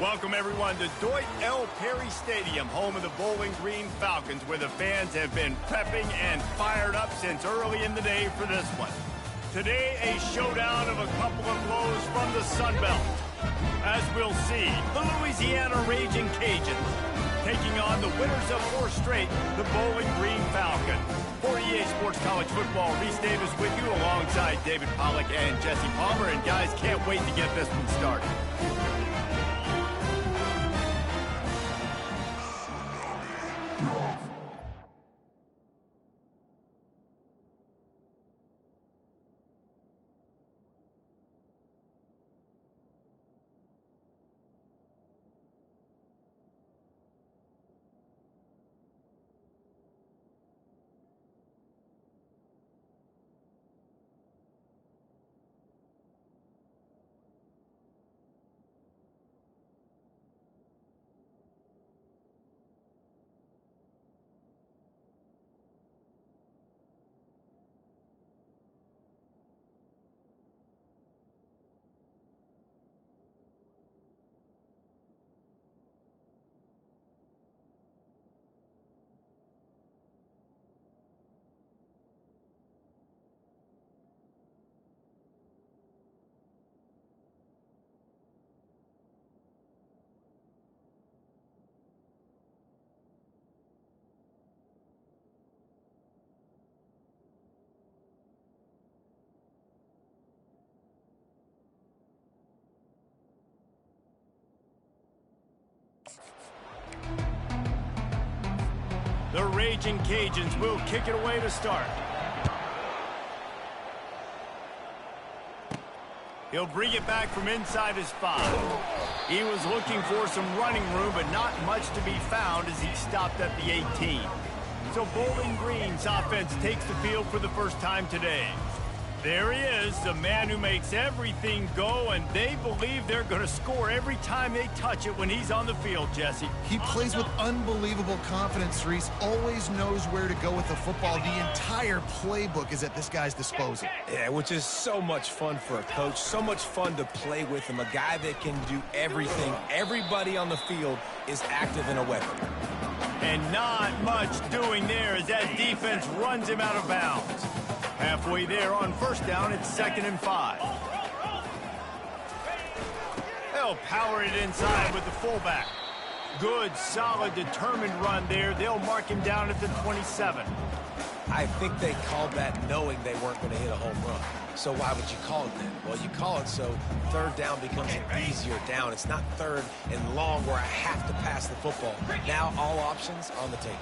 Welcome, everyone, to Deutsch L. Perry Stadium, home of the Bowling Green Falcons, where the fans have been prepping and fired up since early in the day for this one. Today, a showdown of a couple of blows from the Sun Belt. As we'll see, the Louisiana Raging Cajuns taking on the winners of 4 straight, the Bowling Green Falcons. For EA Sports College Football, Reese Davis with you alongside David Pollack and Jesse Palmer. And guys, can't wait to get this one started. The Raging Cajuns will kick it away to start. He'll bring it back from inside his 5. He was looking for some running room, but not much to be found as he stopped at the 18. So Bowling Green's offense takes the field for the first time today. There he is, the man who makes everything go, and they believe they're going to score every time they touch it when he's on the field, Jesse. He plays with unbelievable confidence, Reese. Always knows where to go with the football. The entire playbook is at this guy's disposal. Yeah, which is so much fun for a coach, so much fun to play with him, a guy that can do everything. Everybody on the field is active in a weapon. And not much doing there as that defense runs him out of bounds. Halfway there on first down, it's 2nd and 5. They'll power it inside with the fullback. Good, solid, determined run there. They'll mark him down at the 27. I think they called that knowing they weren't going to hit a home run. So why would you call it then? Well, you call it so 3rd down becomes an easier down. It's not 3rd and long where I have to pass the football. Now all options on the table.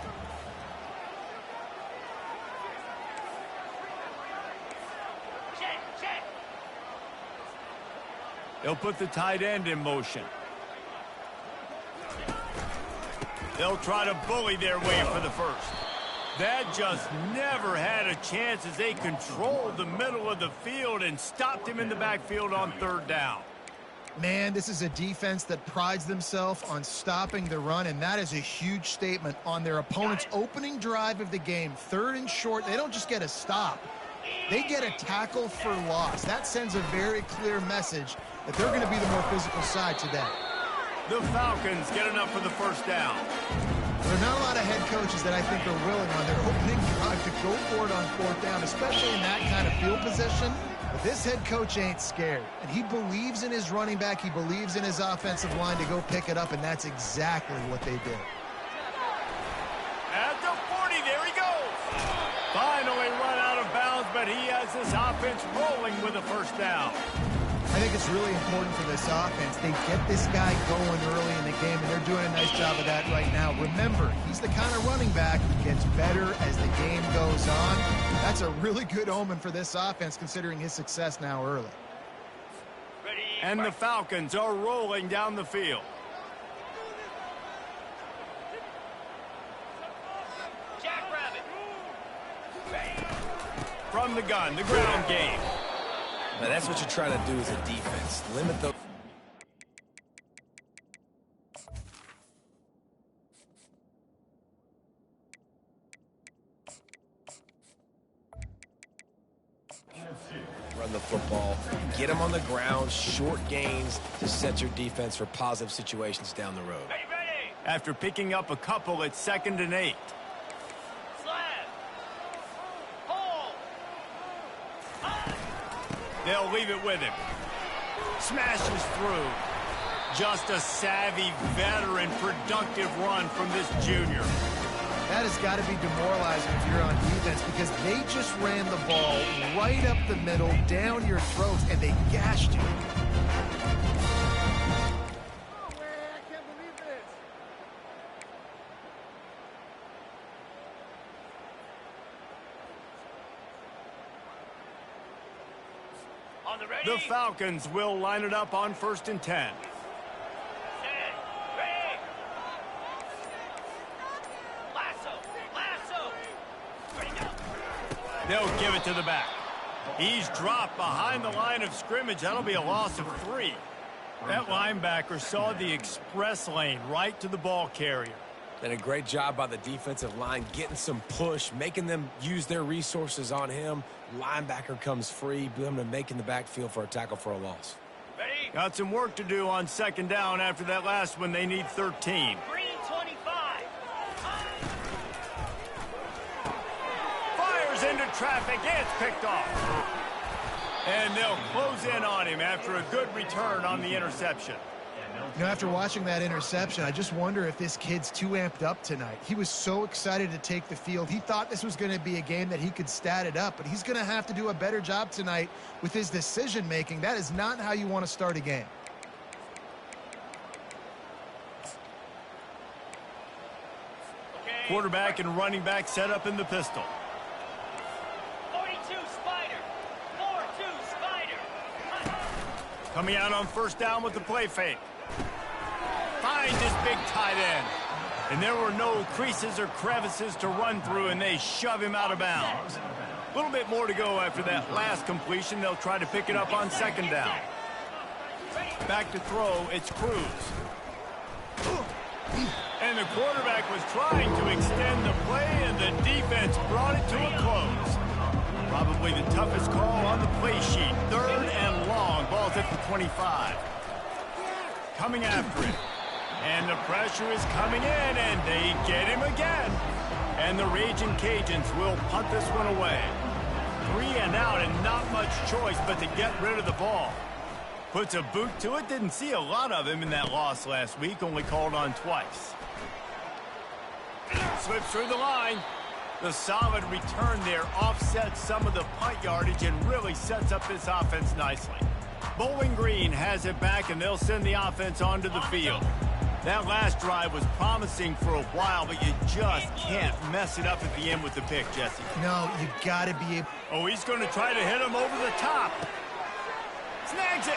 They'll put the tight end in motion. They'll try to bully their way for the first. That just never had a chance as they controlled the middle of the field and stopped him in the backfield on 3rd down. Man, this is a defense that prides themselves on stopping the run, and that is a huge statement on their opponent's opening drive of the game. 3rd and short, they don't just get a stop. They get a tackle for loss. That sends a very clear message that they're going to be the more physical side today. The Falcons get enough for the first down. There are not a lot of head coaches that I think are willing on their opening drive to go for it on 4th down, especially in that kind of field position. But this head coach ain't scared, and he believes in his running back. He believes in his offensive line to go pick it up, and that's exactly what they did. At the 40, there he goes. Finally run out of bounds, but he has this offense rolling with a first down. I think it's really important for this offense. They get this guy going early in the game, and they're doing a nice job of that right now. Remember, he's the kind of running back who gets better as the game goes on. That's a really good omen for this offense, considering his success now early. And the Falcons are rolling down the field. From the gun, the ground game. Now that's what you're trying to do as a defense. Limit the... run the football. Get them on the ground, short gains to set your defense for positive situations down the road. After picking up a couple, it's 2nd and 8. They'll leave it with him. Smashes through. Just a savvy, veteran, productive run from this junior. That has got to be demoralizing if you're on defense because they just ran the ball right up the middle, down your throats, and they gashed you. The Falcons will line it up on 1st and 10. They'll give it to the back. He's dropped behind the line of scrimmage. That'll be a loss of 3. That linebacker saw the express lane right to the ball carrier. And a great job by the defensive line getting some push, making them use their resources on him. Linebacker comes free, boom, and making the backfield for a tackle for a loss. Got some work to do on 2nd down after that last one. They need 13. Fires into traffic. It's picked off. And they'll close in on him after a good return on the interception. You know, after watching that interception, I just wonder if this kid's too amped up tonight. He was so excited to take the field. He thought this was going to be a game that he could stat it up, but he's going to have to do a better job tonight with his decision-making. That is not how you want to start a game. Quarterback and running back set up in the pistol. 42 Spider. 4-2 Spider. Coming out on 1st down with the play fake. Finds his big tight end. And there were no creases or crevices to run through, and they shove him out of bounds. A little bit more to go after that last completion. They'll try to pick it up on 2nd down. Back to throw, it's Cruz. And the quarterback was trying to extend the play, and the defense brought it to a close. Probably the toughest call on the play sheet. 3rd and long. Ball's at the 25. Coming after it. And the pressure is coming in, and they get him again. And the Raging Cajuns will punt this one away. 3 and out, and not much choice but to get rid of the ball. Puts a boot to it. Didn't see a lot of him in that loss last week. Only called on twice. Slips through the line. The solid return there offsets some of the punt yardage and really sets up this offense nicely. Bowling Green has it back, and they'll send the offense onto the field. That last drive was promising for a while, but you just can't mess it up at the end with the pick, Jesse. No, you got to be able. Oh, he's going to try to hit him over the top. Snags it.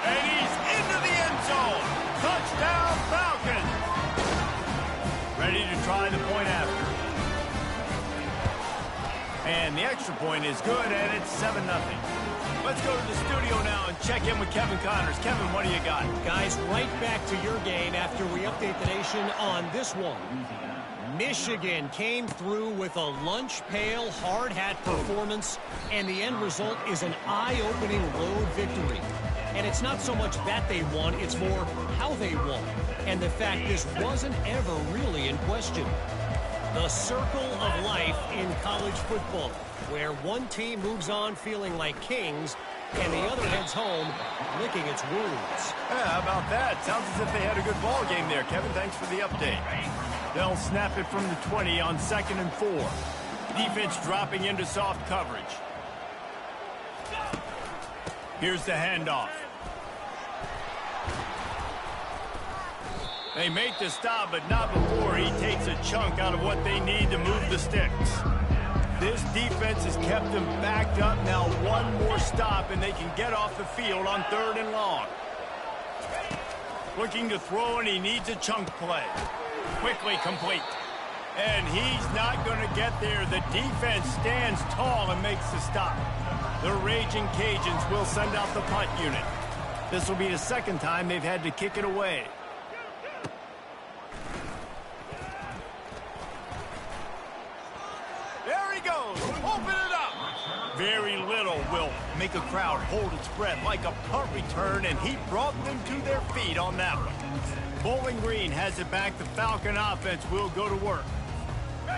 And he's into the end zone. Touchdown, Falcons. Ready to try the point after. And the extra point is good, and it's 7-0. Let's go to the studio now and check in with Kevin Connors. Kevin, what do you got? Guys, right back to your game after we update the nation on this one. Michigan came through with a lunch pail, hard hat performance, and the end result is an eye-opening road victory. And it's not so much that they won, it's more how they won. And the fact this wasn't ever really in question. The circle of life in college football, where one team moves on feeling like kings and the other heads home licking its wounds. Yeah, how about that? Sounds as if they had a good ball game there, Kevin. Thanks for the update. They'll snap it from the 20 on 2nd and 4. Defense dropping into soft coverage. Here's the handoff. They make the stop, but not before he takes a chunk out of what they need to move the sticks. This defense has kept them backed up. Now one more stop, and they can get off the field on 3rd and long. Looking to throw, and he needs a chunk play. Quickly complete. And he's not going to get there. The defense stands tall and makes the stop. The Raging Cajuns will send out the punt unit. This will be the 2nd time they've had to kick it away. There he goes. Open it up. Very little will make a crowd hold its breath like a punt return, and he brought them to their feet on that one. Bowling Green has it back. The Falcon offense will go to work.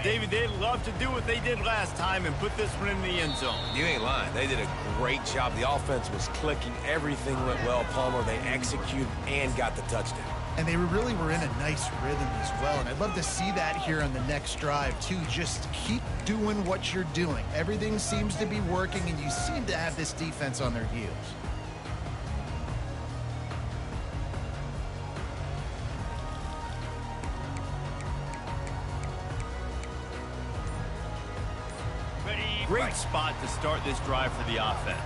David, they'd love to do what they did last time and put this one in the end zone. You ain't lying. They did a great job. The offense was clicking. Everything went well, Palmer. They executed and got the touchdown. And they really were in a nice rhythm as well. And I'd love to see that here on the next drive, too. Just keep doing what you're doing. Everything seems to be working, and you seem to have this defense on their heels. Great spot to start this drive for the offense.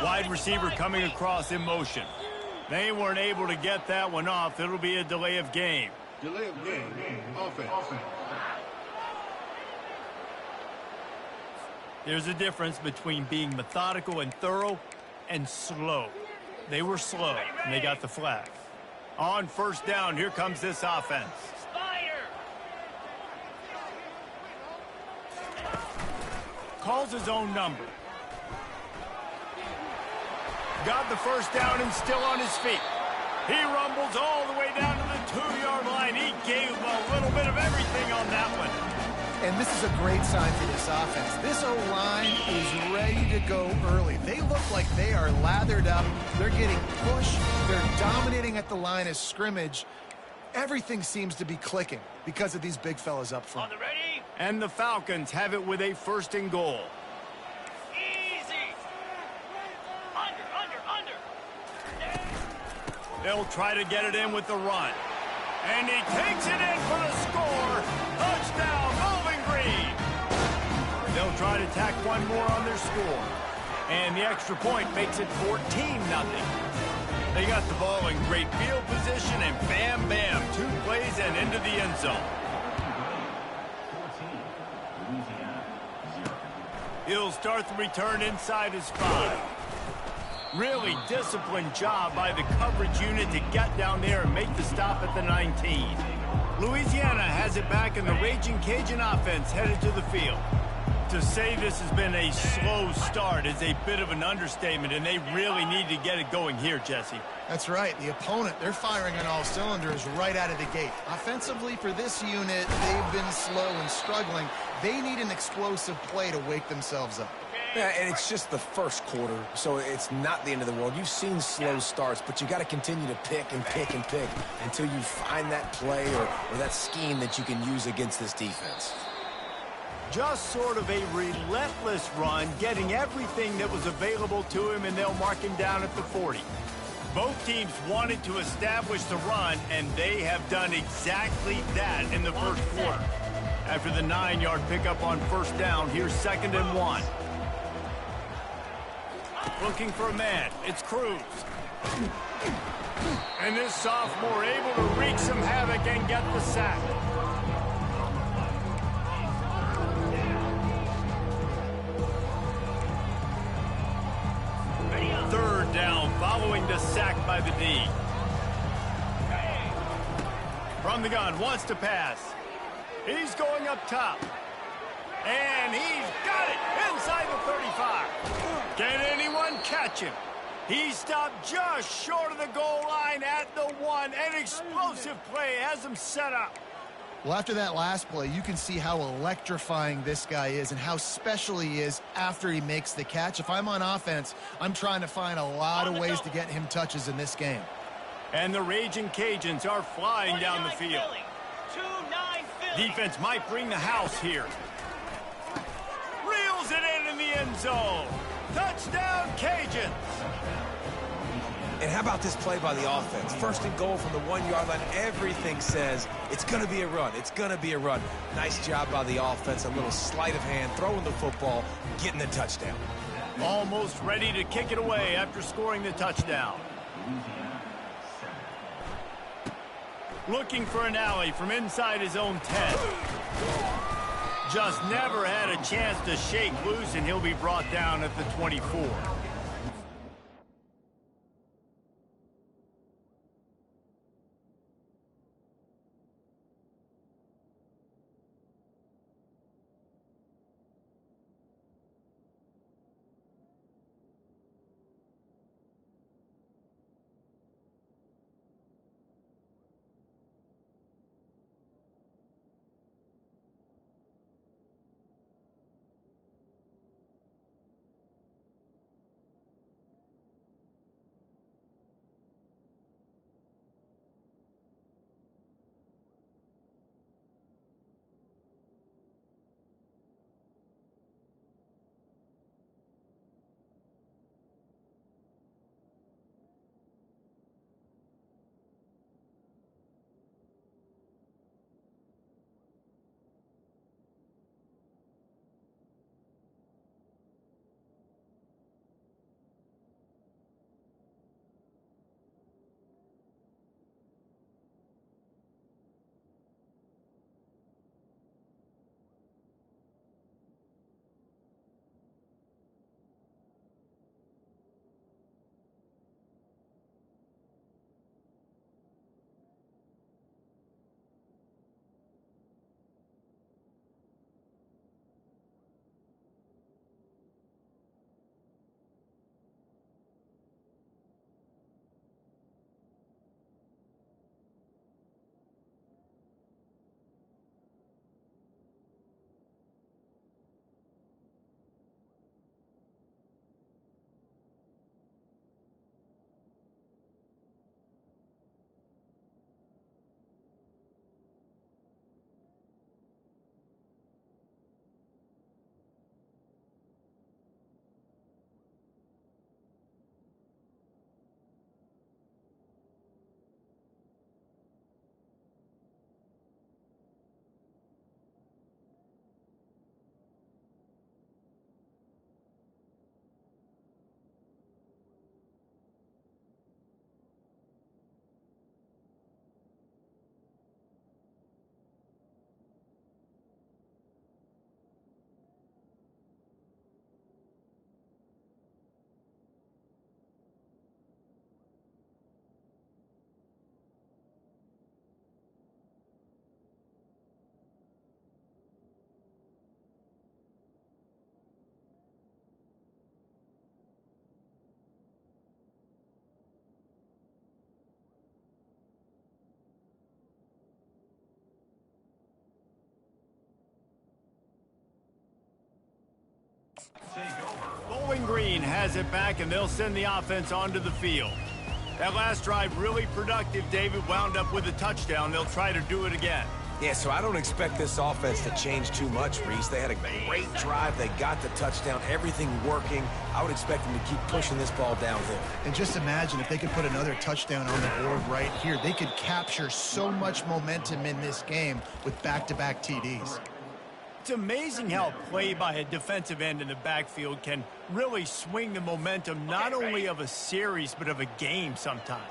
Wide receiver coming across in motion. They weren't able to get that one off. It'll be a delay of game. Delay of game. Offense. There's a difference between being methodical and thorough and slow. They were slow, and they got the flag. On first down, here comes this offense. Calls his own number. Got the first down and still on his feet. He rumbles all the way down to the 2-yard line. He gave a little bit of everything on that one. And this is a great sign for this offense. This O-line is ready to go early. They look like they are lathered up. They're getting pushed. They're dominating at the line of scrimmage. Everything seems to be clicking because of these big fellas up front. On the ready? And the Falcons have it with a 1st and goal. Easy. Under. They'll try to get it in with the run. And he takes it in for the score. Touchdown, Bowling Green. They'll try to tack one more on their score. And the extra point makes it 14-0. They got the ball in great field position, and bam, bam, 2 plays and into the end zone. He'll start the return inside his 5. Really disciplined job by the coverage unit to get down there and make the stop at the 19. Louisiana has it back, and the Raging Cajun offense headed to the field. To say this has been a slow start is a bit of an understatement, and they really need to get it going here, Jesse. That's right. The opponent, they're firing on all cylinders right out of the gate. Offensively, for this unit, they've been slow and struggling. They need an explosive play to wake themselves up. Yeah, and it's just the first quarter, so it's not the end of the world. You've seen slow starts, but you got to continue to pick until you find that play or that scheme that you can use against this defense. Just sort of a relentless run, getting everything that was available to him, and they'll mark him down at the 40. Both teams wanted to establish the run, and they have done exactly that in the first quarter. After the 9-yard pickup on first down, here's 2nd and 1. Looking for a man. It's Cruz. And this sophomore able to wreak some havoc and get the sack. Third down following the sack by the D. From the gun, wants to pass. He's going up top. And he's got it inside the 35. Can anyone catch him? He stopped just short of the goal line at the 1. An explosive play has him set up. Well, after that last play, you can see how electrifying this guy is and how special he is after he makes the catch. If I'm on offense, I'm trying to find a lot of ways to get him touches in this game. And the Raging Cajuns are flying down the field. Defense might bring the house here. Reels it in the end zone. Touchdown, Cajuns. And how about this play by the offense? 1st and goal from the 1-yard line. Everything says it's going to be a run. It's going to be a run. Nice job by the offense. A little sleight of hand, throwing the football, getting the touchdown. Almost ready to kick it away after scoring the touchdown. Looking for an alley from inside his own 10. Just never had a chance to shake loose, and he'll be brought down at the 24. has it back, and they'll send the offense onto the field. That last drive really productive, David, wound up with a touchdown. They'll try to do it again. Yeah, so I don't expect this offense to change too much, Reese. They had a great drive. They got the touchdown, everything working. I would expect them to keep pushing this ball downhill. And just imagine if they could put another touchdown on the board right here. They could capture so much momentum in this game with back-to-back TDs. It's amazing how play by a defensive end in the backfield can really swing the momentum not only of a series but of a game sometimes.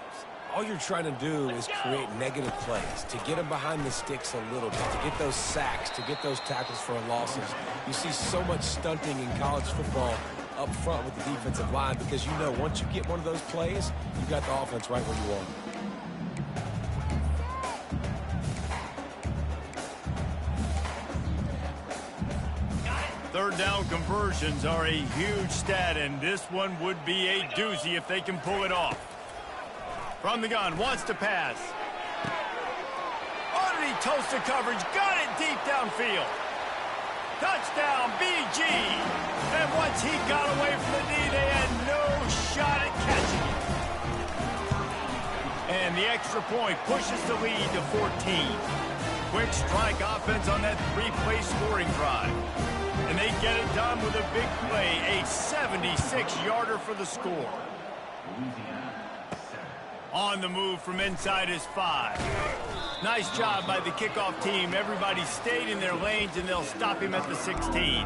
All you're trying to do is create negative plays, to get them behind the sticks a little bit, to get those sacks, to get those tackles for losses. You see so much stunting in college football up front with the defensive line because you know once you get one of those plays, you've got the offense right where you want it. Third down conversions are a huge stat, and this one would be a doozy if they can pull it off. From the gun, wants to pass. Underneath toast of coverage, got it deep downfield. Touchdown, BG. And once he got away from the D, they had no shot at catching it. And the extra point pushes the lead to 14. Quick strike offense on that three-play scoring drive. And they get it done with a big play, a 76-yarder for the score. On the move from inside his 5. Nice job by the kickoff team. Everybody stayed in their lanes, and they'll stop him at the 16.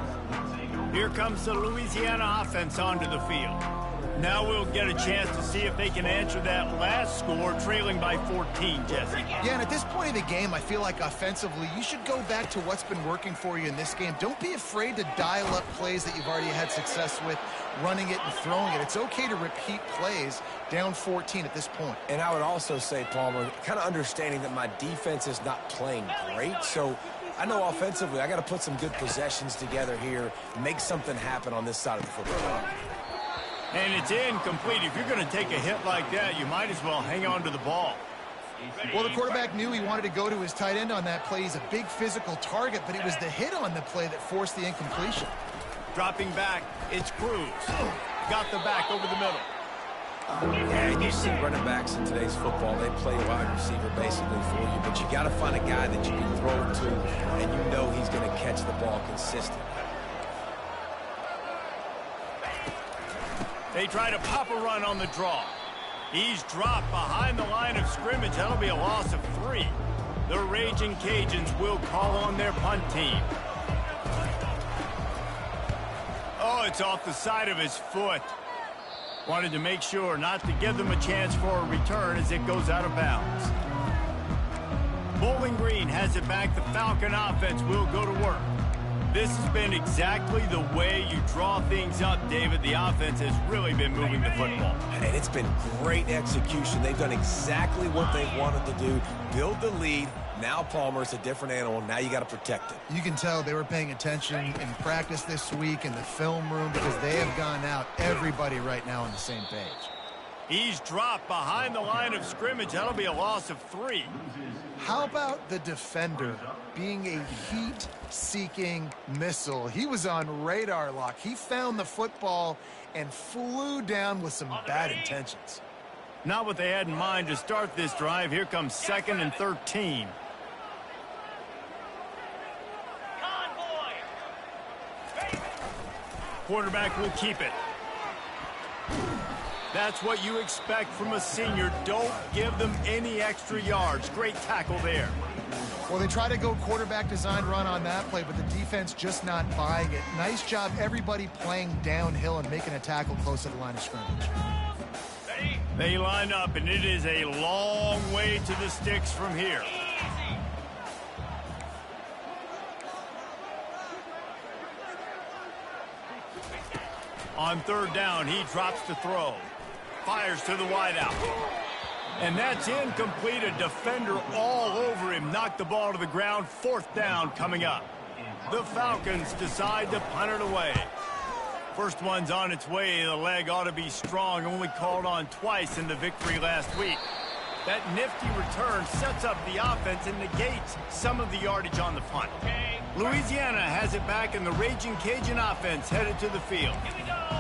Here comes the Louisiana offense onto the field. Now we'll get a chance to see if they can answer that last score, trailing by 14, Jesse. Yeah, and at this point of the game, I feel like offensively, you should go back to what's been working for you in this game. Don't be afraid to dial up plays that you've already had success with, running it and throwing it. It's okay to repeat plays down 14 at this point. And I would also say, Palmer, kind of understanding that my defense is not playing great, so I know offensively I got to put some good possessions together here, make something happen on this side of the football. And it's incomplete. If you're going to take a hit like that, you might as well hang on to the ball. Well, the quarterback knew he wanted to go to his tight end on that play. He's a big physical target, but it was the hit on the play that forced the incompletion. Dropping back, it's Cruz. Got the back over the middle. Yeah, you see running backs in today's football, they play wide receiver basically for you, but you got to find a guy that you can throw it to, and you know he's going to catch the ball consistently. They try to pop a run on the draw. He's dropped behind the line of scrimmage. That'll be a loss of 3. The Raging Cajuns will call on their punt team. Oh, it's off the side of his foot. Wanted to make sure not to give them a chance for a return as it goes out of bounds. Bowling Green has it back. The Falcon offense will go to work. This has been exactly the way you draw things up, David. The offense has really been moving the football. And it's been great execution. They've done exactly what they wanted to do. Build the lead. Now Palmer's a different animal. Now you got to protect it. You can tell they were paying attention in practice this week in the film room because they have gone out, everybody right now on the same page. He's dropped behind the line of scrimmage. That'll be a loss of 3. How about the defender being a heat-seeking missile? He was on radar lock. He found the football and flew down with some bad intentions. Not what they had in mind to start this drive. Here comes 2nd and 13. Quarterback will keep it. That's what you expect from a senior. Don't give them any extra yards. Great tackle there. Well, they try to go quarterback design run on that play, but the defense just not buying it. Nice job, everybody playing downhill and making a tackle close to the line of scrimmage. They line up, and it is a long way to the sticks from here. On 3rd down, he drops to throw. Fires to the wideout. And that's incomplete. A defender all over him. Knocked the ball to the ground. 4th down coming up. The Falcons decide to punt it away. First one's on its way. The leg ought to be strong. Only called on twice in the victory last week. That nifty return sets up the offense and negates some of the yardage on the punt. Louisiana has it back, and the Raging Cajun offense headed to the field.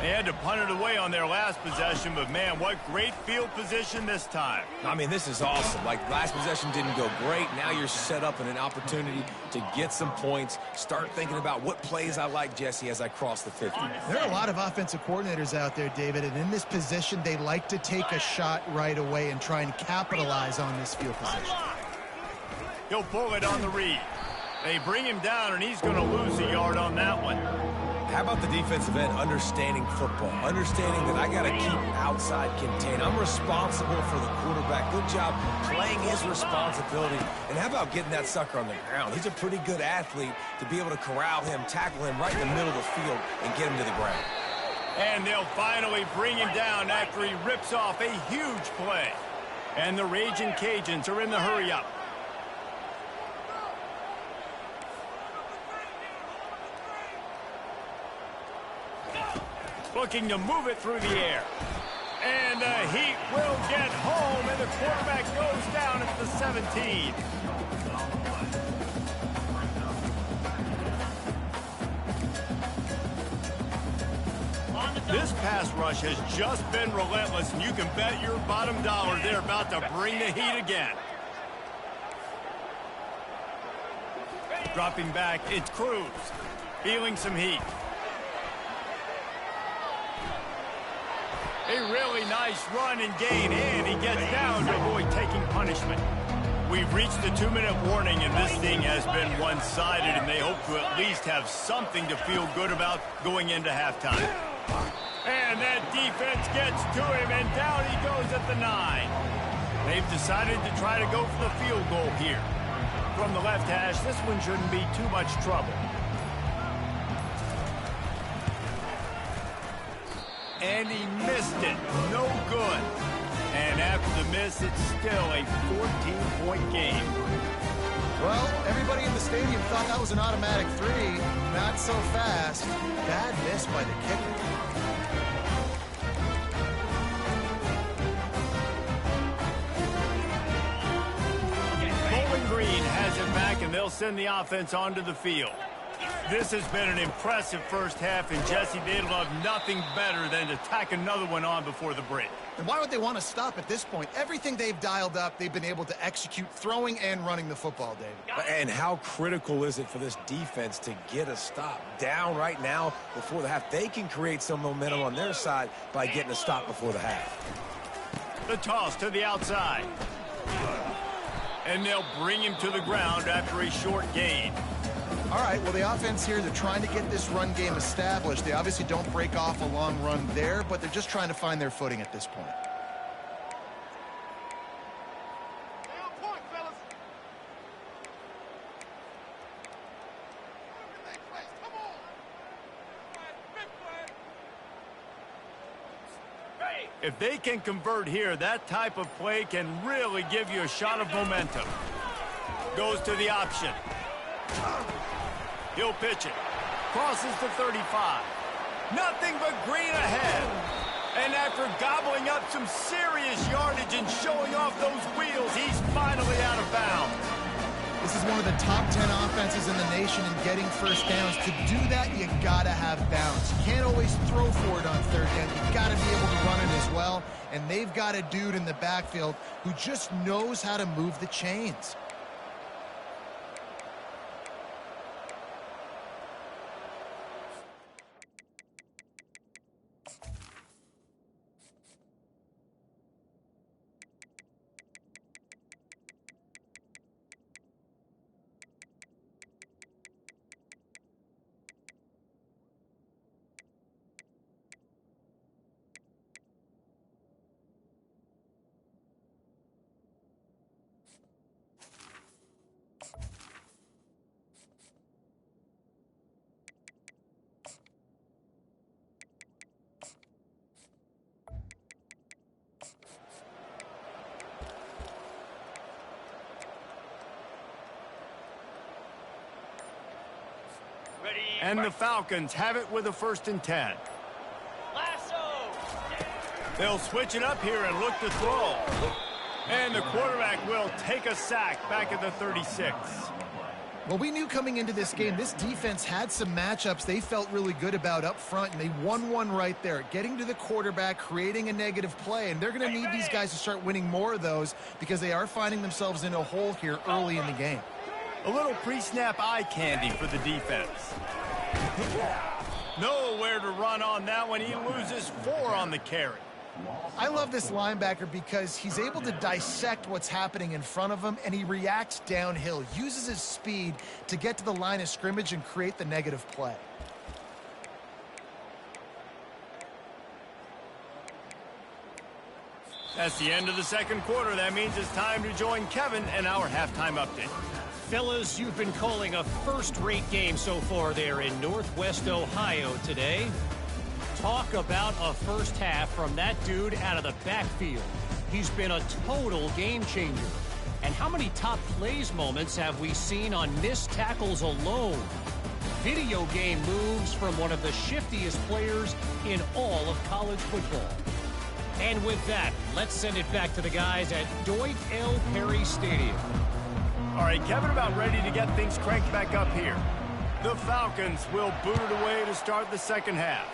They had to punt it away on their last possession, but man, what great field position this time. I mean, this is awesome. Like, last possession didn't go great. Now you're set up in an opportunity to get some points. Start thinking about what plays I like, Jesse, as I cross the 50. There are a lot of offensive coordinators out there, David, and in this position, they like to take a shot right away and try and capitalize on this field position. He'll pull it on the read. They bring him down, and he's going to lose a yard on that one. How about the defensive end understanding football, understanding that I got to keep outside contained. I'm responsible for the quarterback. Good job playing his responsibility. And how about getting that sucker on the ground? He's a pretty good athlete to be able to corral him, tackle him right in the middle of the field, and get him to the ground. And they'll finally bring him down after he rips off a huge play. And the Raging Cajuns are in the hurry-up. Looking to move it through the air. And the Heat will get home, and the quarterback goes down at the 17. This pass rush has just been relentless, and you can bet your bottom dollar they're about to bring the heat again. Dropping back, it's Cruz. Feeling some heat. A really nice run and gain, and he gets down to avoid taking punishment. We've reached the 2-minute warning, and this thing has been one-sided, and they hope to at least have something to feel good about going into halftime. And that defense gets to him, and down he goes at the 9. They've decided to try to go for the field goal here. From the left hash, this one shouldn't be too much trouble. And he missed it. No good. And after the miss, it's still a 14-point game. Well, everybody in the stadium thought that was an automatic 3. Not so fast. Bad miss by the kicker. Bowling Green has it back, and they'll send the offense onto the field. This has been an impressive first half, and Jesse, they'd love nothing better than to tack another one on before the break. And why would they want to stop at this point? Everything they've dialed up, they've been able to execute throwing and running the football, David. And how critical is it for this defense to get a stop? Down right now before the half. They can create some momentum on their side by getting a stop before the half. The toss to the outside. And they'll bring him to the ground after a short gain. All right, well, the offense here, they're trying to get this run game established. They obviously don't break off a long run there, but they're just trying to find their footing at this point. If they can convert here, that type of play can really give you a shot of momentum. Goes to the option. He'll pitch it. Crosses the 35. Nothing but green ahead. And after gobbling up some serious yardage and showing off those wheels, he's finally out of bounds. This is one of the top 10 offenses in the nation in getting first downs. To do that, you gotta have bounce. You can't always throw for it on third down. You gotta be able to run it as well. And they've got a dude in the backfield who just knows how to move the chains. And the Falcons have it with a 1st and 10. Lasso. They'll switch it up here and look to throw. And the quarterback will take a sack back at the 36. Well, we knew coming into this game, this defense had some matchups they felt really good about up front, and they won one right there, getting to the quarterback, creating a negative play, and they're going to need these guys to start winning more of those because they are finding themselves in a hole here early in the game. A little pre-snap eye candy for the defense. Nowhere to run on that one. He loses 4 on the carry. I love this linebacker because he's able to dissect what's happening in front of him, and he reacts downhill, uses his speed to get to the line of scrimmage and create the negative play. That's the end of the second quarter. That means it's time to join Kevin and our halftime update. Fellas, you've been calling a first-rate game so far there in Northwest Ohio today. Talk about a first half from that dude out of the backfield. He's been a total game changer. And how many top plays moments have we seen on missed tackles alone? Video game moves from one of the shiftiest players in all of college football. And with that, let's send it back to the guys at Dwight L. Perry Stadium. All right, Kevin, about ready to get things cranked back up here. The Falcons will boot it away to start the second half.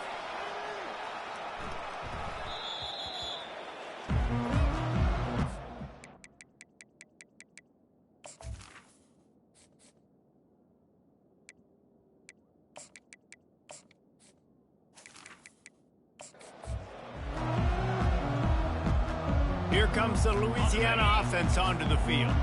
Here comes the Louisiana offense onto the field.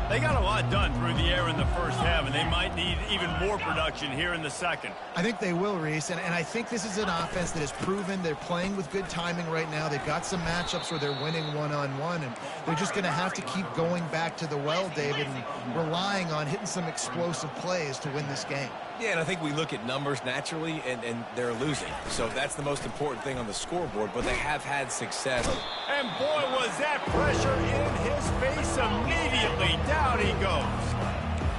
They got a lot done through the air in the first half, and they might need even more production here in the second. I think they will, Reese, and I think this is an offense that has proven they're playing with good timing right now. They've got some matchups where they're winning one-on-one, and they're just going to have to keep going back to the well, David, and relying on hitting some explosive plays to win this game. Yeah, and I think we look at numbers naturally, and they're losing. So that's the most important thing on the scoreboard, but they have had success. And boy, was that pressure in his face immediately. Down he goes.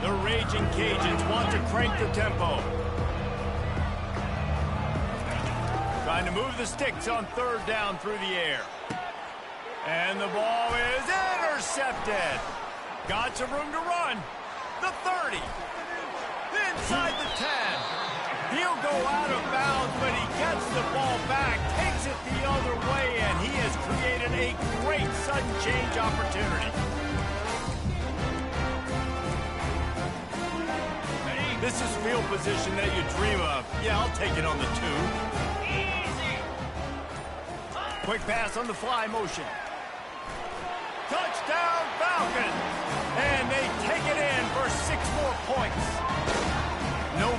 The Raging Cajuns want to crank the tempo. Trying to move the sticks on third down through the air. And the ball is intercepted. Got some room to run. The 30. Inside the 10. He'll go out of bounds, but he gets the ball back, takes it the other way, and he has created a great sudden change opportunity. This is field position that you dream of. Yeah, I'll take it on the 2. Easy. Quick pass on the fly motion. Touchdown Falcons! And they take it in for 6 more points. No.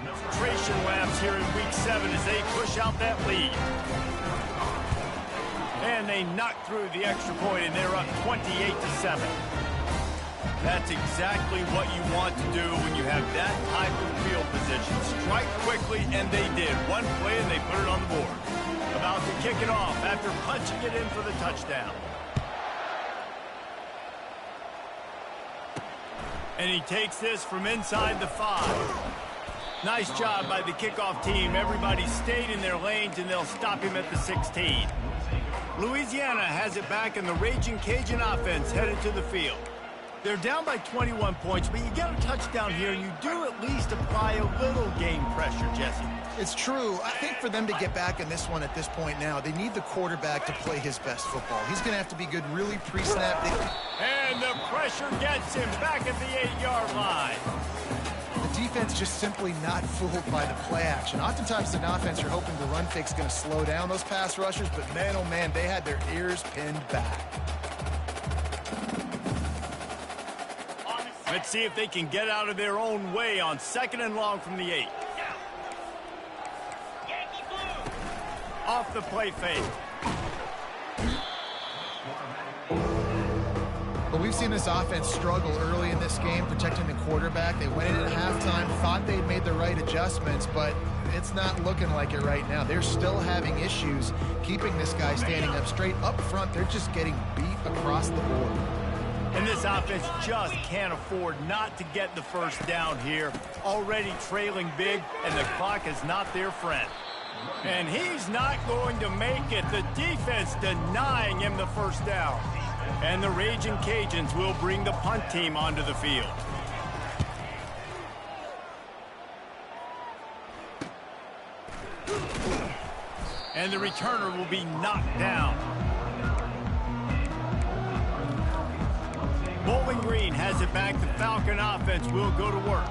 Concentration laps here in week 7 as they push out that lead. And they knock through the extra point, and they're up 28-7. That's exactly what you want to do when you have that type of field position. Strike quickly, and they did. One play, and they put it on the board. About to kick it off after punching it in for the touchdown. And he takes this from inside the 5. Nice job by the kickoff team. Everybody stayed in their lanes, and they'll stop him at the 16. Louisiana has it back, and the Raging Cajun offense headed to the field. They're down by 21 points, but you get a touchdown here, and you do at least apply a little game pressure, Jesse. It's true. I think for them to get back in this one at this point now, they need the quarterback to play his best football. He's going to have to be good really pre-snap. And the pressure gets him back at the 8-yard line. The defense just simply not fooled by the play action. Oftentimes, an offense, you're hoping the run fake's going to slow down those pass rushers, but man, oh man, they had their ears pinned back. Let's see if they can get out of their own way on 2nd and long from the 8. Off the play fake. But we've seen this offense struggle early in this game, protecting the quarterback. They went in at halftime, thought they'd made the right adjustments, but it's not looking like it right now. They're still having issues keeping this guy standing up straight. Up front, they're just getting beat across the board. And this offense just can't afford not to get the first down here. Already trailing big, and the clock is not their friend. And he's not going to make it. The defense denying him the first down. And the Raging Cajuns will bring the punt team onto the field. And the returner will be knocked down. Bowling Green has it back. The Falcon offense will go to work.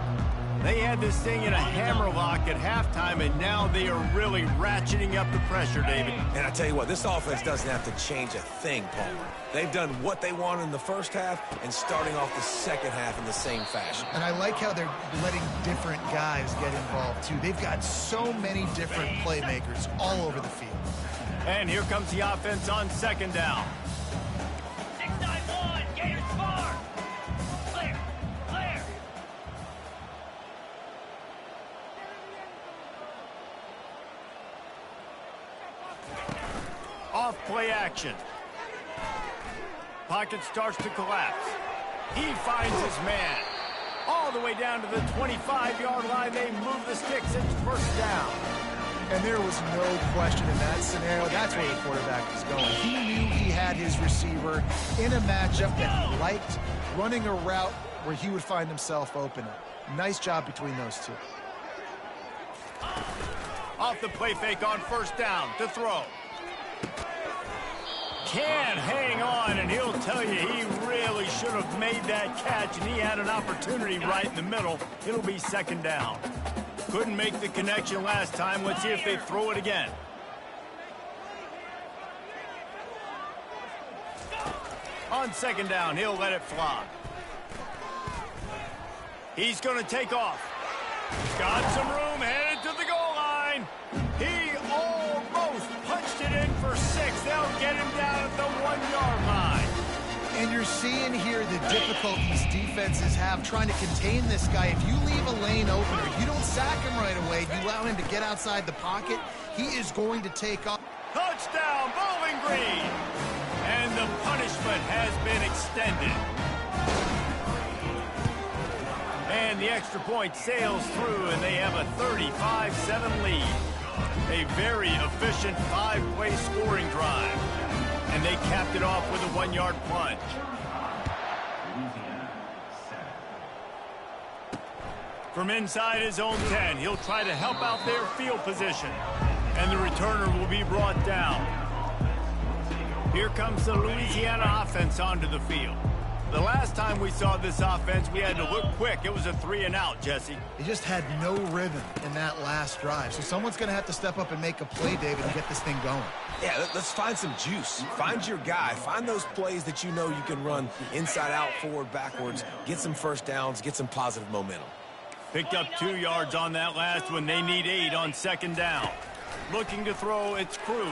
They had this thing in a hammerlock at halftime, and now they are really ratcheting up the pressure, David. And I tell you what, this offense doesn't have to change a thing, Palmer. They've done what they wanted in the first half and starting off the second half in the same fashion. And I like how they're letting different guys get involved, too. They've got so many different playmakers all over the field. And here comes the offense on second down. 6-9-1, Gators far. Clear, clear. Off play action. Pocket starts to collapse. He finds his man. All the way down to the 25-yard line. They move the sticks. It's first down. And there was no question in that scenario. That's where the quarterback was going. He knew he had his receiver in a matchup that he liked, running a route where he would find himself open. Nice job between those two. Off the play fake on first down to throw. Can't hang on, and he'll tell you he really should have made that catch, and he had an opportunity right in the middle. It'll be second down. Couldn't make the connection last time. Let's see if they throw it again. On second down, he'll let it fly. He's going to take off. Got some room, headed to the goal line. He almost punched it in for 6. They'll get him down at the 1-yard line. And you're seeing here the difficulties defenses have trying to contain this guy. If you leave a lane open or you don't sack him right away, you allow him to get outside the pocket, he is going to take off. Touchdown, Bowling Green! And the punishment has been extended. And the extra point sails through, and they have a 35-7 lead. A very efficient 5-play scoring drive. And they capped it off with a 1-yard plunge. From inside his own 10, he'll try to help out their field position. And the returner will be brought down. Here comes the Louisiana offense onto the field. The last time we saw this offense, we had to look quick. It was a 3-and-out, Jesse. They just had no rhythm in that last drive. So someone's going to have to step up and make a play, David, and get this thing going. Yeah, let's find some juice. Find your guy. Find those plays that you know you can run inside out, forward, backwards. Get some first downs. Get some positive momentum. Picked up 2 yards on that last one. They need 8 on second down. Looking to throw, it's Cruz.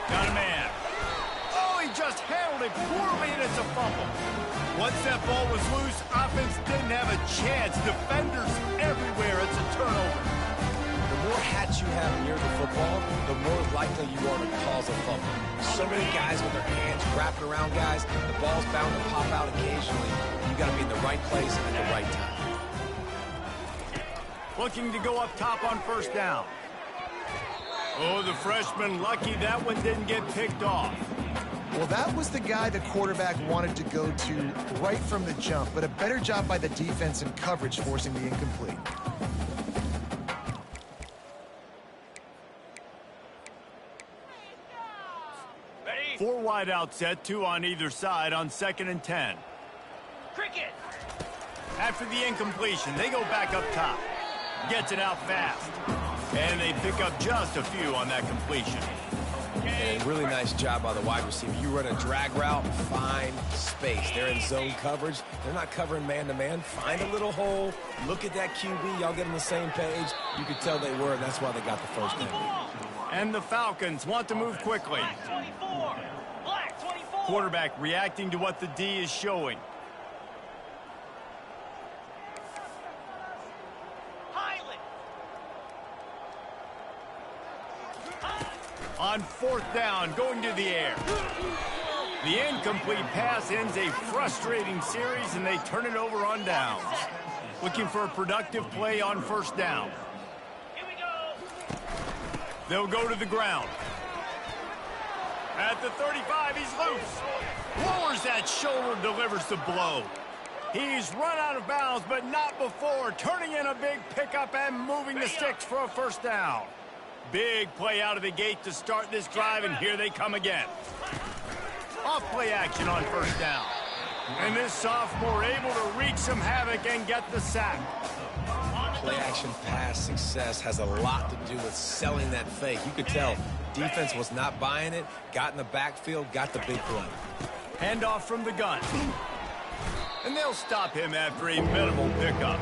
Got a man. Oh, he just handled it poorly, and it's a fumble. Once that ball was loose, offense didn't have a chance. Defenders everywhere. It's a turnover. The more hats you have near the football, the more likely you are to cause a fumble. So many guys with their hands wrapping around guys, the ball's bound to pop out occasionally. You got to be in the right place at the right time. Looking to go up top on first down. Oh, the freshman lucky that one didn't get picked off. Well, that was the guy the quarterback wanted to go to right from the jump, but a better job by the defense in coverage forcing the incomplete. Ready? 4 wide out set, 2 on either side on 2nd and 10. Cricket. After the incompletion, they go back up top. Gets it out fast. And they pick up just a few on that completion. And really nice job by the wide receiver. You run a drag route, find space. They're in zone coverage. They're not covering man-to-man. Find a little hole. Look at that QB. Y'all get on the same page. You could tell they were, and that's why they got the first down. And the Falcons want to move quickly. Black 24. Black 24. Quarterback reacting to what the D is showing. On fourth down, going to the air. The incomplete pass ends a frustrating series, and they turn it over on downs. Looking for a productive play on first down. They'll go to the ground. At the 35, he's loose. Lowers that shoulder, delivers the blow. He's run out of bounds, but not before. Turning in a big pickup and moving the sticks for a first down. Big play out of the gate to start this drive, and here they come again. Off play action on first down. And this sophomore able to wreak some havoc and get the sack. Play action pass success has a lot to do with selling that fake. You could tell defense was not buying it, got in the backfield, got the big play. Handoff from the gun. And they'll stop him after a minimal pickup.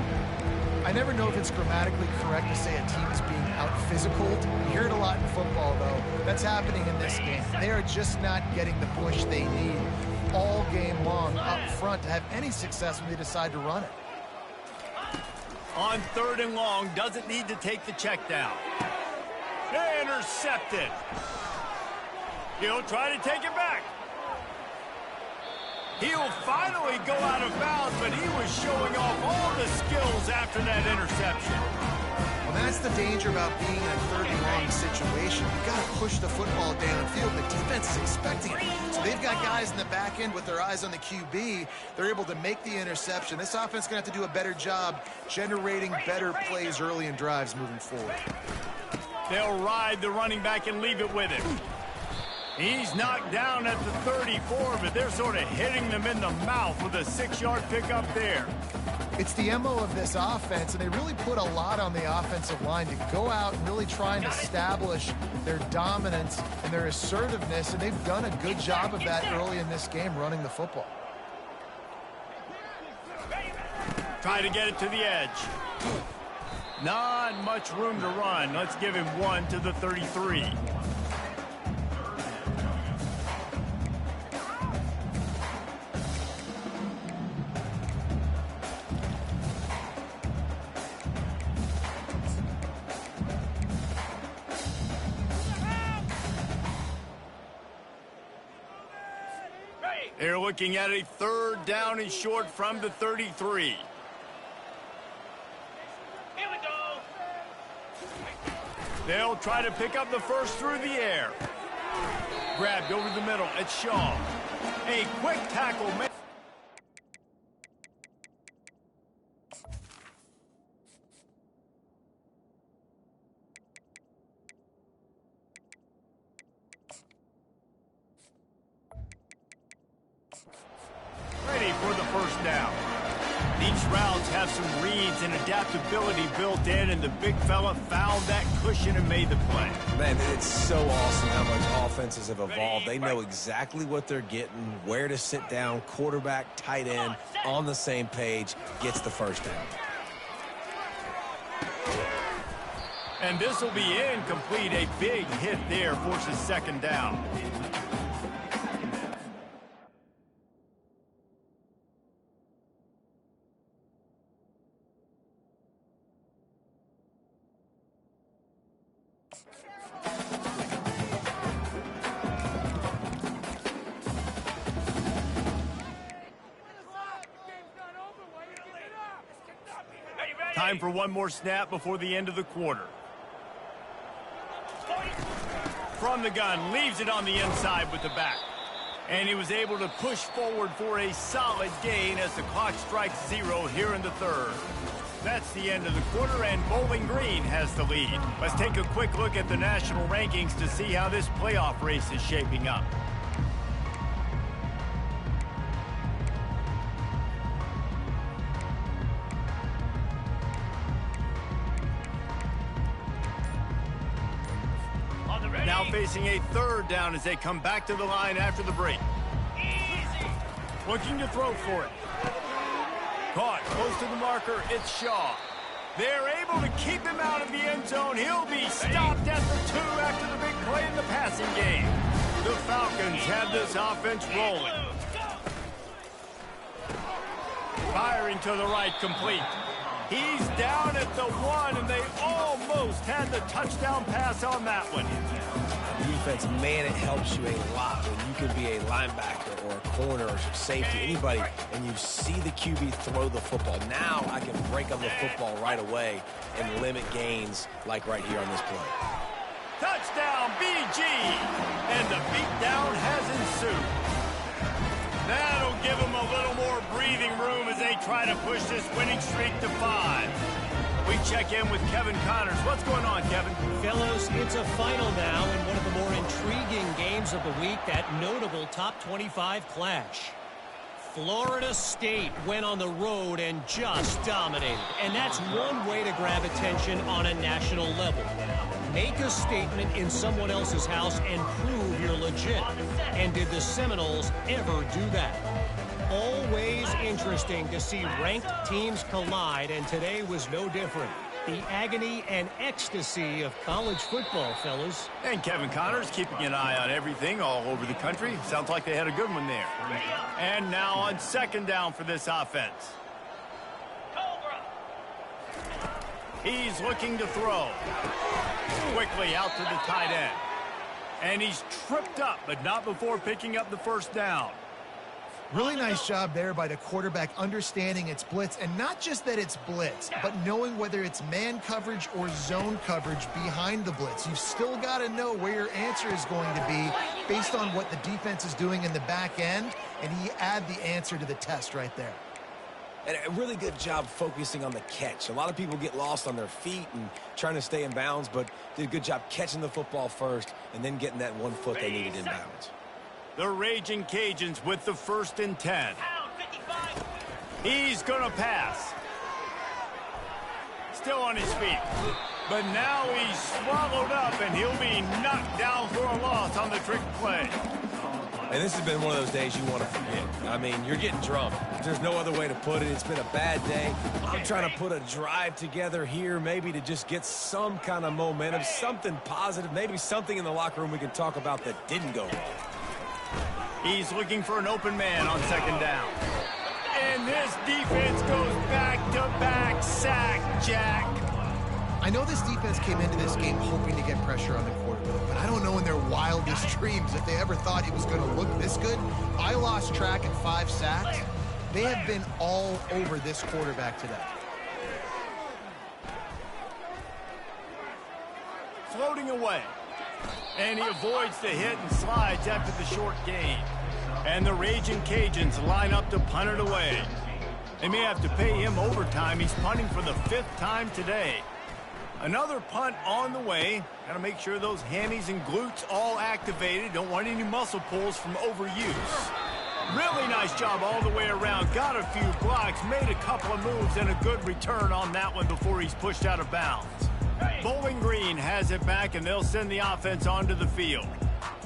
I never know if it's grammatically correct to say a team is being out-physicaled. You hear it a lot in football, though. That's happening in this game. They are just not getting the push they need all game long up front to have any success when they decide to run it. On third and long, doesn't need to take the check down. Intercepted. He'll try to take it back. He'll finally go out of bounds, but he was showing off all the skills after that interception. Well, that's the danger about being in a third and long situation. You've got to push the football downfield. The defense is expecting it. So they've got guys in the back end with their eyes on the QB. They're able to make the interception. This offense is going to have to do a better job generating better plays early in drives moving forward. They'll ride the running back and leave it with him. He's knocked down at the 34, but they're sort of hitting them in the mouth with a 6-yard pickup there. It's the MO of this offense, and they really put a lot on the offensive line to go out and really try and establish their dominance and their assertiveness, and they've done a good job of that early in this game, running the football. Try to get it to the edge. Not much room to run. Let's give him one to the 33. They're looking at a third down and short from the 33. Here we go. They'll try to pick up the first through the air. Grabbed over the middle. It's Shaw. A quick tackle. Ready for the first down. These routes have some reads and adaptability built in, and the big fella found that cushion and made the play. Man, it's so awesome how much offenses have evolved. They know exactly what they're getting, where to sit down, quarterback, tight end, on the same page, gets the first down. And this will be incomplete. A big hit there forces second down. Time for one more snap before the end of the quarter. From the gun, leaves it on the inside with the back. And he was able to push forward for a solid gain as the clock strikes 0 here in the third. That's the end of the quarter, and Bowling Green has the lead. Let's take a quick look at the national rankings to see how this playoff race is shaping up. Now facing a third down as they come back to the line after the break. Easy. Looking to throw for it. Caught close to the marker. It's Shaw. They're able to keep him out of the end zone. He'll be stopped at the 2 after the big play in the passing game. The Falcons have this offense rolling. Firing to the right, complete. He's down at the 1, and they almost had the touchdown pass on that one. Defense, man, it helps you a lot when you can be a linebacker or a corner or safety, anybody, and you see the QB throw the football. Now I can break up the football right away and limit gains like right here on this play. Touchdown, BG! And the beatdown has ensued. That'll give them a little more breathing room as they try to push this winning streak to 5. We check in with Kevin Connors. What's going on, Kevin? Fellows, it's a final now in one of the more intriguing games of the week, that notable top 25 clash. Florida State went on the road and just dominated. And that's one way to grab attention on a national level. Make a statement in someone else's house and prove you're legit. And did the Seminoles ever do that? Always interesting to see ranked teams collide, and today was no different. The agony and ecstasy of college football, fellas. And Kevin Connors keeping an eye on everything all over the country. Sounds like they had a good one there. And now on second down for this offense. He's looking to throw. Quickly out to the tight end. And he's tripped up, but not before picking up the first down. Really nice job there by the quarterback, understanding it's blitz, and not just that it's blitz, but knowing whether it's man coverage or zone coverage behind the blitz. You've still got to know where your answer is going to be based on what the defense is doing in the back end, and he add the answer to the test right there. And a really good job focusing on the catch. A lot of people get lost on their feet and trying to stay in bounds, but did a good job catching the football first and then getting that 1 foot they needed in bounds. The Raging Cajuns with the 1st and 10. He's going to pass. Still on his feet. But now he's swallowed up, and he'll be knocked down for a loss on the trick play. And this has been one of those days you want to forget. I mean, you're getting drunk. There's no other way to put it. It's been a bad day. I'm trying to put a drive together here, maybe to just get some kind of momentum, something positive, maybe something in the locker room we can talk about that didn't go wrong. He's looking for an open man on second down. And this defense goes back-to-back sack, Jack. I know this defense came into this game hoping to get pressure on the quarterback, but I don't know in their wildest dreams if they ever thought it was going to look this good. I lost track at 5 sacks. They have been all over this quarterback today. Floating away. And he avoids the hit and slides after the short gain. And the Raging Cajuns line up to punt it away. They may have to pay him overtime. He's punting for the 5th time today. Another punt on the way. Got to make sure those hammies and glutes all activated. Don't want any muscle pulls from overuse. Really nice job all the way around. Got a few blocks, made a couple of moves, and a good return on that one before he's pushed out of bounds. Bowling Green has it back, and they'll send the offense onto the field.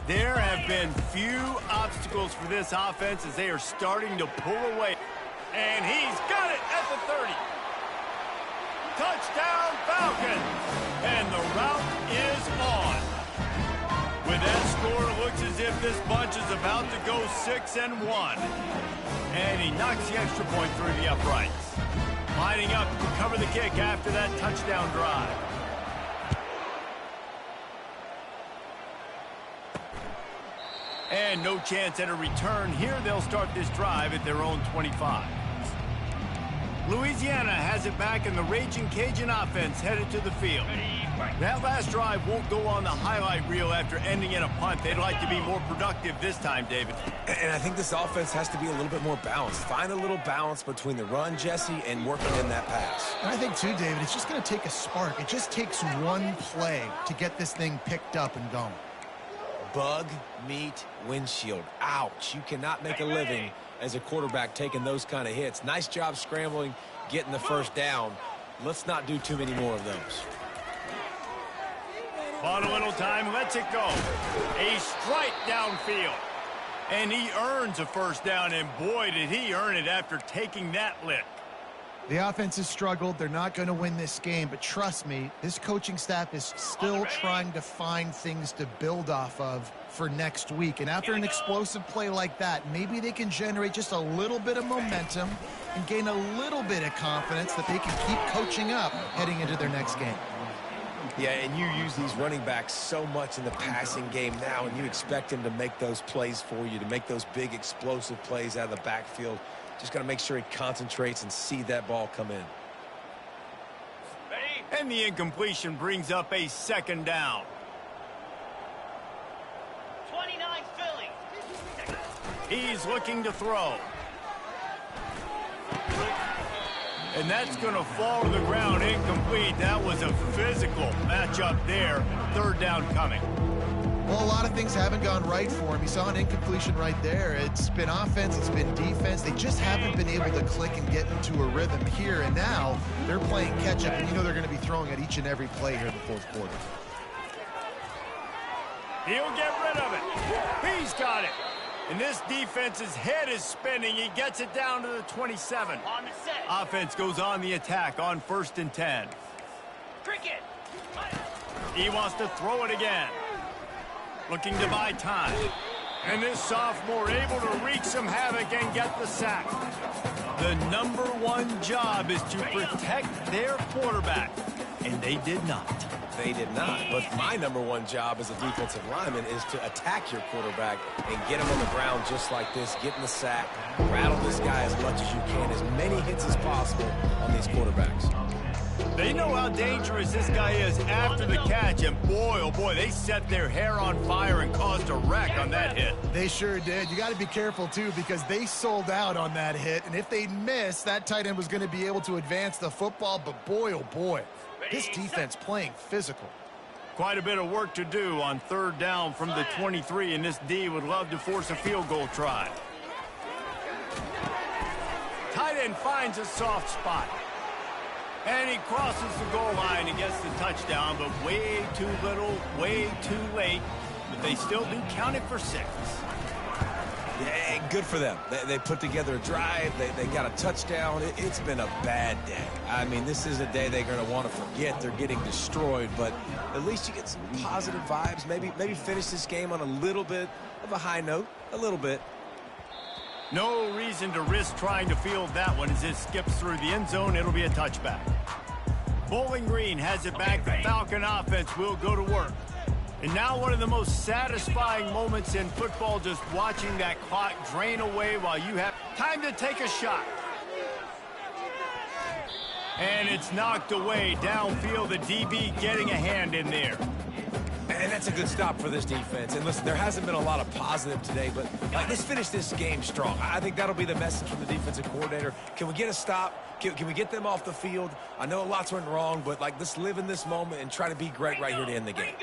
There have been few obstacles for this offense as they are starting to pull away. And he's got it at the 30. Touchdown Falcons! And the route is on. With that score, it looks as if this bunch is about to go 6-1. And he knocks the extra point through the uprights. Lining up to cover the kick after that touchdown drive. And no chance at a return. Here they'll start this drive at their own 25. Louisiana has it back, and the Raging Cajun offense headed to the field. That last drive won't go on the highlight reel after ending in a punt. They'd like to be more productive this time, David. And I think this offense has to be a little bit more balanced. Find a little balance between the run, Jesse, and working in that pass. And I think, too, David, it's just going to take a spark. It just takes one play to get this thing picked up and going. Bug, meat, windshield. Ouch. You cannot make a living as a quarterback taking those kind of hits. Nice job scrambling, getting the first down. Let's not do too many more of those. Bought a little time, lets it go. A strike downfield. And he earns a first down, and boy, did he earn it after taking that lick. The offense has struggled. They're not going to win this game, but trust me, this coaching staff is still trying to find things to build off of for next week. And after an explosive play like that, maybe they can generate just a little bit of momentum and gain a little bit of confidence that they can keep coaching up heading into their next game. Yeah, and you use these running backs so much in the passing game now, and you expect them to make those plays for you, to make those big explosive plays out of the backfield. Just got to make sure he concentrates and see that ball come in. And the incompletion brings up a second down. 29 Philly. He's looking to throw. And that's going to fall to the ground incomplete. That was a physical matchup there. Third down coming. Well, a lot of things haven't gone right for him. You saw an incompletion right there. It's been offense, it's been defense. They just haven't been able to click and get into a rhythm here. And now they're playing catch-up, and you know they're going to be throwing at each and every play here in the fourth quarter. He'll get rid of it. He's got it. And this defense's head is spinning. He gets it down to the 27. On the set. Offense goes on the attack on 1st and 10. Cricket. He wants to throw it again. Looking to buy time. And this sophomore able to wreak some havoc and get the sack. The number one job is to protect their quarterback. And they did not. They did not. But my number one job as a defensive lineman is to attack your quarterback and get him on the ground just like this, get in the sack, rattle this guy as much as you can, as many hits as possible on these quarterbacks. They know how dangerous this guy is after the catch, and boy, oh boy, they set their hair on fire and caused a wreck on that hit. They sure did. You got to be careful, too, because they sold out on that hit, and if they missed, that tight end was going to be able to advance the football, but boy, oh boy, this defense playing physical. Quite a bit of work to do on third down from the 23, and this D would love to force a field goal try. Tight end finds a soft spot. And he crosses the goal line and gets the touchdown, but way too little, way too late. But they still do count it for 6. Yeah, good for them. They put together a drive. They got a touchdown. It's been a bad day. I mean, this is a day they're going to want to forget. They're getting destroyed, but at least you get some positive vibes. Maybe finish this game on a little bit of a high note, a little bit. No reason to risk trying to field that one as it skips through the end zone. It'll be a touchback. Bowling Green has it back. The Falcon offense will go to work. And now one of the most satisfying moments in football, just watching that clock drain away while you have time to take a shot. And it's knocked away downfield. The DB getting a hand in there. And that's a good stop for this defense. And listen, there hasn't been a lot of positive today, but let's finish this game strong. I think that'll be the message from the defensive coordinator. Can we get a stop? Can we get them off the field? I know lots went wrong, but let's live in this moment and try to be great right here to end the game.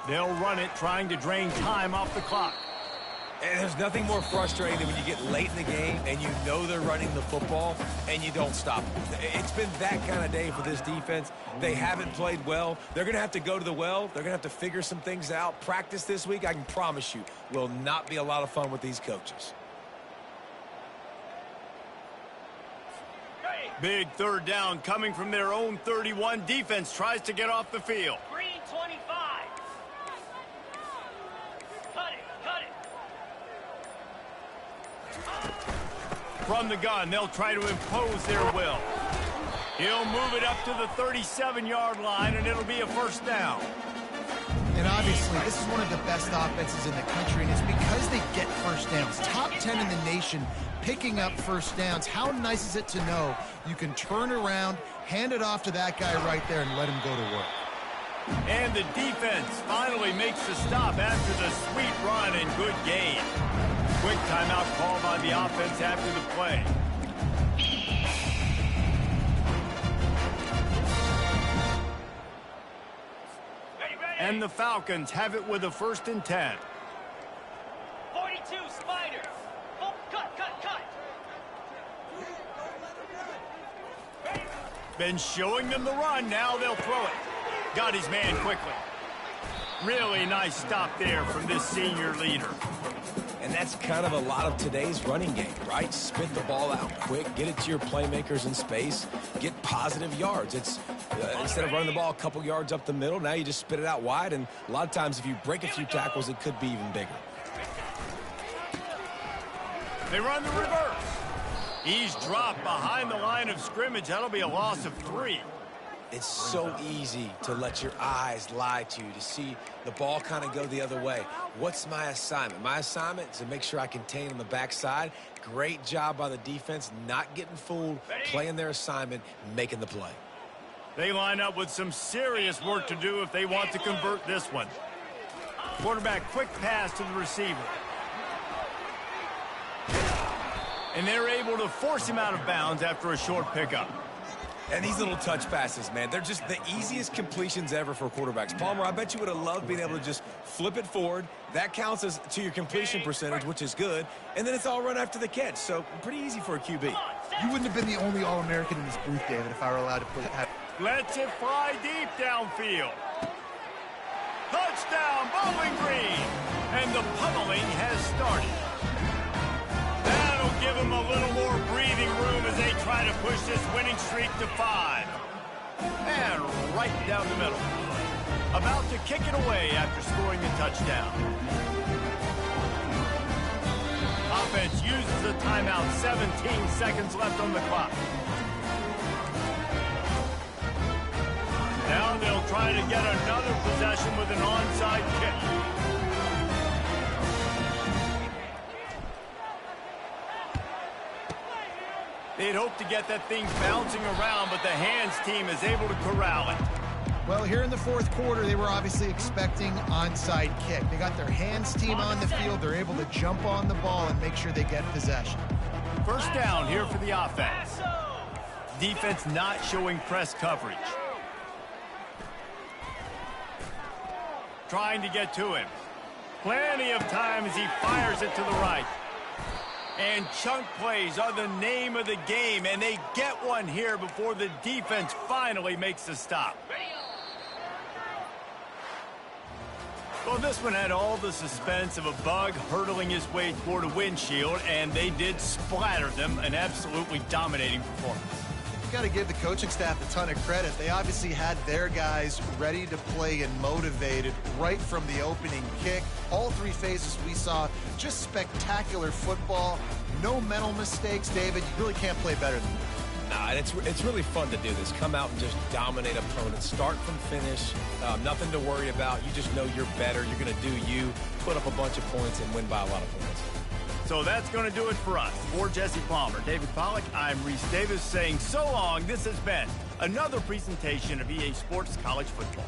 They'll run it, trying to drain time off the clock. And there's nothing more frustrating than when you get late in the game and you know they're running the football and you don't stop them. It's been that kind of day for this defense. They haven't played well. They're going to have to go to the well. They're going to have to figure some things out. Practice this week, I can promise you, will not be a lot of fun with these coaches. Big third down coming from their own 31. Defense tries to get off the field. Green 25. Cut it. From the gun, they'll try to impose their will. He'll move it up to the 37-yard line, and it'll be a first down. And obviously, this is one of the best offenses in the country, and it's because they get first downs. Top 10 in the nation picking up first downs. How nice is it to know you can turn around, hand it off to that guy right there, and let him go to work. And the defense finally makes the stop after the sweet run and good gain. Quick timeout called by the offense after the play. And the Falcons have it with a 1st and 10. 42 Spider. Oh, cut. Been showing them the run. Now they'll throw it. Got his man quickly. Really nice stop there from this senior leader. And that's kind of a lot of today's running game, right? Spit the ball out quick, get it to your playmakers in space, get positive yards. It's instead of running the ball a couple yards up the middle, now you just spit it out wide, and a lot of times if you break a few tackles, it could be even bigger. They run the reverse. He's dropped behind the line of scrimmage. That'll be a loss of 3. It's so easy to let your eyes lie to you, to see the ball kind of go the other way. What's my assignment? My assignment is to make sure I contain on the backside. Great job by the defense, not getting fooled, playing their assignment, making the play. They line up with some serious work to do if they want to convert this one. Quarterback, quick pass to the receiver. And they're able to force him out of bounds after a short pickup. And these little touch passes, man, they're just the easiest completions ever for quarterbacks. Palmer, I bet you would have loved being able to just flip it forward. That counts as to your completion percentage, which is good. And then it's all run after the catch. So pretty easy for a QB. You wouldn't have been the only All-American in this booth, David, if I were allowed to put it. Lets it fly deep downfield. Touchdown, Bowling Green. And the pummeling has started. That'll give them a little more breathing room as they try to push this winning streak to 5. And right down the middle. About to kick it away after scoring a touchdown. Offense uses a timeout. 17 seconds left on the clock. Now they'll try to get another possession with an onside kick. They'd hoped to get that thing bouncing around, but the hands team is able to corral it. Well, here in the fourth quarter, they were obviously expecting onside kick. They got their hands team on the field. They're able to jump on the ball and make sure they get possession. First down here for the offense. Defense not showing press coverage. Trying to get to him. Plenty of time as he fires it to the right. And chunk plays are the name of the game, and they get one here before the defense finally makes the stop. Well, this one had all the suspense of a bug hurtling his way toward a windshield, and they did splatter them, an absolutely dominating performance. You got to give the coaching staff a ton of credit. They obviously had their guys ready to play and motivated right from the opening kick. All 3 phases we saw, just spectacular football. No mental mistakes, David. You really can't play better than this. Nah, and it's really fun to do this. Come out and just dominate opponents. Start from finish. Nothing to worry about. You just know you're better. You're going to do you, put up a bunch of points, and win by a lot of points. So that's going to do it for us. For Jesse Palmer, David Pollack, I'm Reese Davis saying so long. This has been another presentation of EA Sports College Football.